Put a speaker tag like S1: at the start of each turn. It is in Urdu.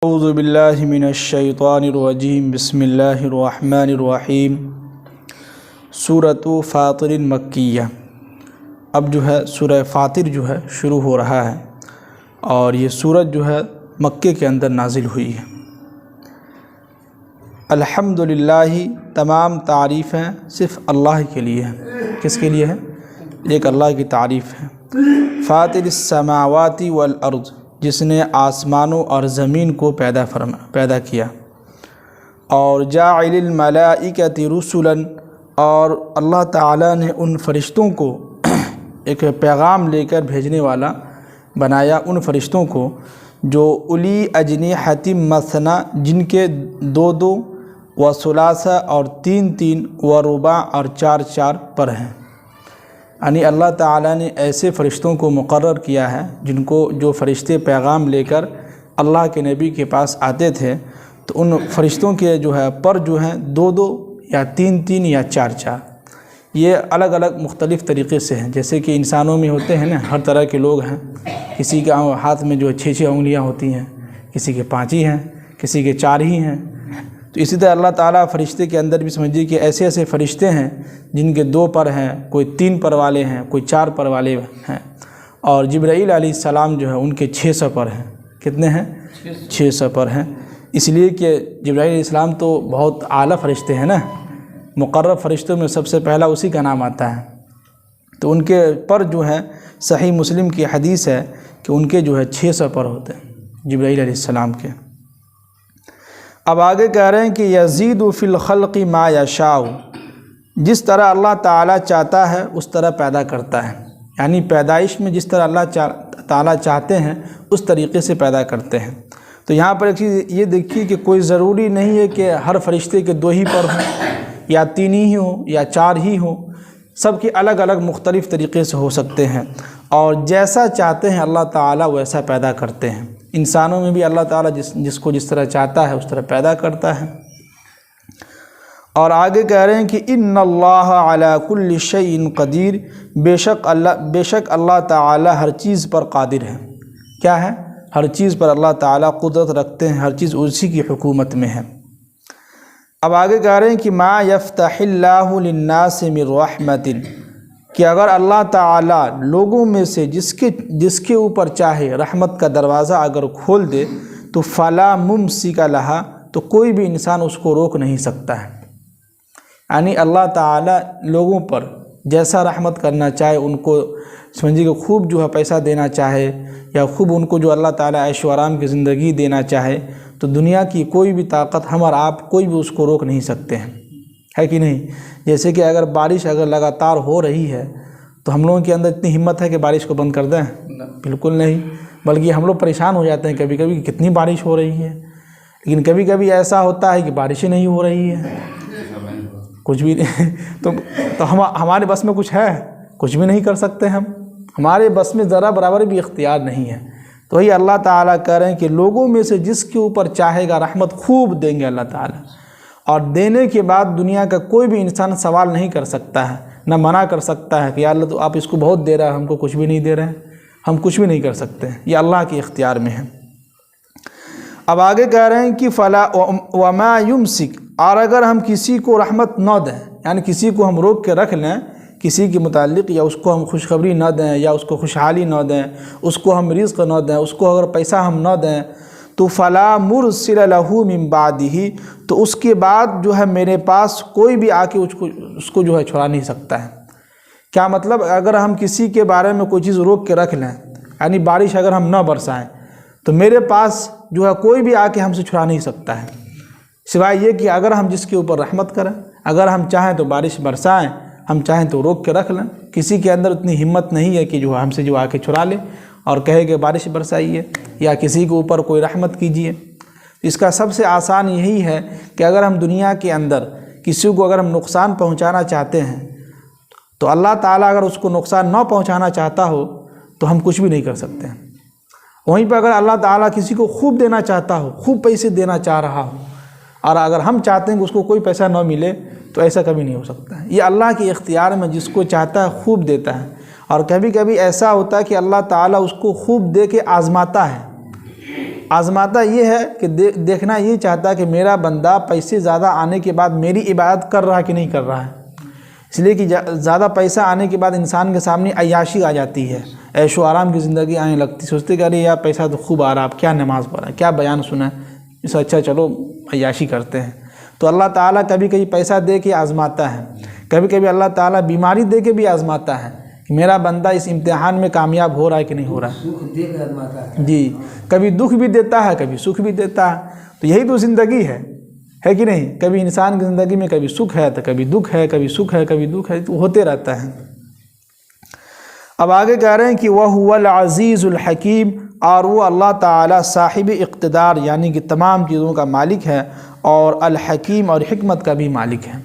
S1: اعوذ باللہ من الشیطان الرجیم بسم اللہ الرحمن الرحیم سورۃ فاطر مکیہ۔ اب جو ہے سورہ فاطر جو ہے شروع ہو رہا ہے اور یہ سورت جو ہے مکے کے اندر نازل ہوئی ہے۔ الحمدللہ، تمام تعریفیں صرف اللہ کے لیے ہیں۔ کس کے لیے ہے؟ ایک اللہ کی تعریف ہے۔ فاطر السماوات والارض، جس نے آسمانوں اور زمین کو پیدا کیا، اور جاعل الملائکۃ رسلا، اور اللہ تعالیٰ نے ان فرشتوں کو ایک پیغام لے کر بھیجنے والا بنایا، ان فرشتوں کو جو الی اجنحۃ مثنی، جن کے دو دو، و ثلاثہ، اور تین تین، و رباع، اور چار چار پر ہیں۔ یعنی اللہ تعالیٰ نے ایسے فرشتوں کو مقرر کیا ہے جو فرشتے پیغام لے کر اللہ کے نبی کے پاس آتے تھے، تو ان فرشتوں کے پر ہیں دو دو، یا تین تین، یا چار چار۔ یہ الگ الگ مختلف طریقے سے ہیں، جیسے کہ انسانوں میں ہوتے ہیں نا، ہر طرح کے لوگ ہیں۔ کسی کے ہاتھ میں جو 6 انگلیاں ہوتی ہیں، کسی کے 5 ہی ہیں، کسی کے 4 ہی ہیں۔ تو اسی طرح اللہ تعالیٰ فرشتے کے اندر بھی سمجھیے کہ ایسے ایسے فرشتے ہیں جن کے 2 پر ہیں، کوئی 3 پر والے ہیں، کوئی 4 پر والے ہیں۔ اور جبرائیل علیہ السلام جو ہے ان کے 600 پر ہیں۔ کتنے ہیں؟ 600 پر ہیں۔ اس لیے کہ جبرائیل علیہ السلام تو بہت اعلیٰ فرشتے ہیں نا، مقرب فرشتوں میں سب سے پہلا اسی کا نام آتا ہے۔ تو ان کے پر جو ہے، صحیح مسلم کی حدیث ہے کہ ان کے 600 پر ہوتے ہیں جبرائیل علیہ السلام کے۔ اب آگے کہہ رہے ہیں کہ یزید فی الخلق ما یشاء، جس طرح اللہ تعالیٰ چاہتا ہے اس طرح پیدا کرتا ہے۔ یعنی پیدائش میں جس طرح اللہ تعالیٰ چاہتے ہیں اس طریقے سے پیدا کرتے ہیں۔ تو یہاں پر ایک چیز یہ دیکھیے کہ کوئی ضروری نہیں ہے کہ ہر فرشتے کے 2 ہی پر ہوں، یا 3 ہی ہوں، یا 4 ہی ہوں۔ سب کے الگ الگ مختلف طریقے سے ہو سکتے ہیں، اور جیسا چاہتے ہیں اللہ تعالیٰ ویسا پیدا کرتے ہیں۔ انسانوں میں بھی اللہ تعالیٰ جس کو جس طرح چاہتا ہے اس طرح پیدا کرتا ہے۔ اور آگے کہہ رہے ہیں کہ ان اللہ علی کل شیء قدیر، بے شک اللہ تعالیٰ ہر چیز پر قادر ہے۔ کیا ہے؟ ہر چیز پر اللہ تعالیٰ قدرت رکھتے ہیں، ہر چیز اسی کی حکومت میں ہے۔ اب آگے کہہ رہے ہیں کہ ما یفتح اللہ للناس من رحمت، کہ اگر اللہ تعالیٰ لوگوں میں سے جس کے اوپر چاہے رحمت کا دروازہ اگر کھول دے، تو فلا ممسک لہا، تو کوئی بھی انسان اس کو روک نہیں سکتا ہے۔ یعنی اللہ تعالیٰ لوگوں پر جیسا رحمت کرنا چاہے، ان کو سمجھیے کہ خوب پیسہ دینا چاہے، یا خوب ان کو اللہ تعالیٰ عیش و آرام کی زندگی دینا چاہے، تو دنیا کی کوئی بھی طاقت، ہم اور آپ کوئی بھی اس کو روک نہیں سکتے ہیں، ہے کہ نہیں؟ جیسے کہ اگر بارش لگاتار ہو رہی ہے تو ہم لوگوں کے اندر اتنی ہمت ہے کہ بارش کو بند کر دیں؟ بالکل نہیں، بلکہ ہم لوگ پریشان ہو جاتے ہیں کبھی کبھی کہ کتنی بارش ہو رہی ہے۔ لیکن کبھی کبھی ایسا ہوتا ہے کہ بارش ہی نہیں ہو رہی ہے، کچھ بھی نہیں۔ تو ہمارے بس میں کچھ ہے؟ کچھ بھی نہیں کر سکتے ہم، ہمارے بس میں ذرا برابر بھی اختیار نہیں ہے۔ تو وہی اللہ تعالیٰ کہہ رہے ہیں کہ لوگوں میں سے جس کے اوپر چاہے گا رحمت خوب دیں گے اللہ تعالیٰ، اور دینے کے بعد دنیا کا کوئی بھی انسان سوال نہیں کر سکتا ہے، نہ منع کر سکتا ہے کہ یا اللہ تو آپ اس کو بہت دے رہا ہے، ہم کو کچھ بھی نہیں دے رہے ہیں۔ ہم کچھ بھی نہیں کر سکتے ہیں، یہ اللہ کے اختیار میں ہے۔ اب آگے کہہ رہے ہیں کہ فلا وما یمسک، اور اگر ہم کسی کو رحمت نہ دیں، یعنی کسی کو ہم روک کے رکھ لیں کسی کے متعلق، یا اس کو ہم خوشخبری نہ دیں، یا اس کو خوشحالی نہ دیں، اس کو ہم رزق نہ دیں، اس کو اگر پیسہ ہم نہ دیں، تو فلا مرسل لہ من بعدہ، تو اس کے بعد میرے پاس کوئی بھی آ کے اس کو چھڑا نہیں سکتا ہے۔ کیا مطلب؟ اگر ہم کسی کے بارے میں کوئی چیز روک کے رکھ لیں، یعنی بارش اگر ہم نہ برسائیں، تو میرے پاس کوئی بھی آ کے ہم سے چھڑا نہیں سکتا ہے، سوائے یہ کہ اگر ہم جس کے اوپر رحمت کریں، اگر ہم چاہیں تو بارش برسائیں، ہم چاہیں تو روک کے رکھ لیں۔ کسی کے اندر اتنی ہمت نہیں ہے کہ ہم سے آ کے چھڑا لے اور کہے کہ بارش برسائیے، یا کسی کے اوپر کوئی رحمت کیجیے۔ اس کا سب سے آسان یہی ہے کہ اگر ہم دنیا کے اندر کسی کو اگر ہم نقصان پہنچانا چاہتے ہیں، تو اللہ تعالیٰ اگر اس کو نقصان نہ پہنچانا چاہتا ہو تو ہم کچھ بھی نہیں کر سکتے ہیں۔ وہیں پہ اگر اللہ تعالیٰ کسی کو خوب دینا چاہتا ہو، خوب پیسے دینا چاہ رہا ہو، اور اگر ہم چاہتے ہیں کہ اس کو کوئی پیسہ نہ ملے، تو ایسا کبھی نہیں ہو سکتا ہے۔ یہ اللہ کے اختیار میں جس کو چاہتا ہے خوب دیتا ہے، اور کبھی کبھی ایسا ہوتا ہے کہ اللہ تعالیٰ اس کو خوب دے کے آزماتا ہے، آزماتا یہ ہے کہ دیکھنا یہ چاہتا ہے کہ میرا بندہ پیسے زیادہ آنے کے بعد میری عبادت کر رہا ہے کہ نہیں کر رہا ہے، اس لیے کہ زیادہ پیسہ آنے کے بعد انسان کے سامنے عیاشی آ جاتی ہے، عیش و آرام کی زندگی آنے لگتی، سوچتے کہ ارے یار پیسہ تو خوب آ رہا، آپ کیا نماز پڑھ رہے ہیں، کیا بیان سنا ہے، اس سے اچھا چلو عیاشی کرتے ہیں۔ تو اللہ تعالیٰ کبھی کبھی پیسہ دے کے آزماتا ہے، کبھی کبھی اللہ تعالیٰ بیماری دے کے بھی آزماتا ہے کہ میرا بندہ اس امتحان میں کامیاب ہو رہا ہے کہ نہیں ہو رہا ہے۔ جی، کبھی دکھ بھی دیتا ہے، کبھی سکھ بھی دیتا ہے، تو یہی تو زندگی ہے کہ نہیں؟ کبھی انسان کی زندگی میں کبھی سکھ ہے تو کبھی دکھ ہے، کبھی سکھ ہے کبھی دکھ ہے، تو ہوتے رہتا ہے۔ اب آگے کہہ رہے ہیں کہ وَهُوَ الْعَزِيزُ الْحَكِيمُ، اور وہ اللہ تعالیٰ صاحب اقتدار یعنی کہ تمام چیزوں کا مالک ہے، اور الحکیم اور حکمت کا بھی مالک ہے۔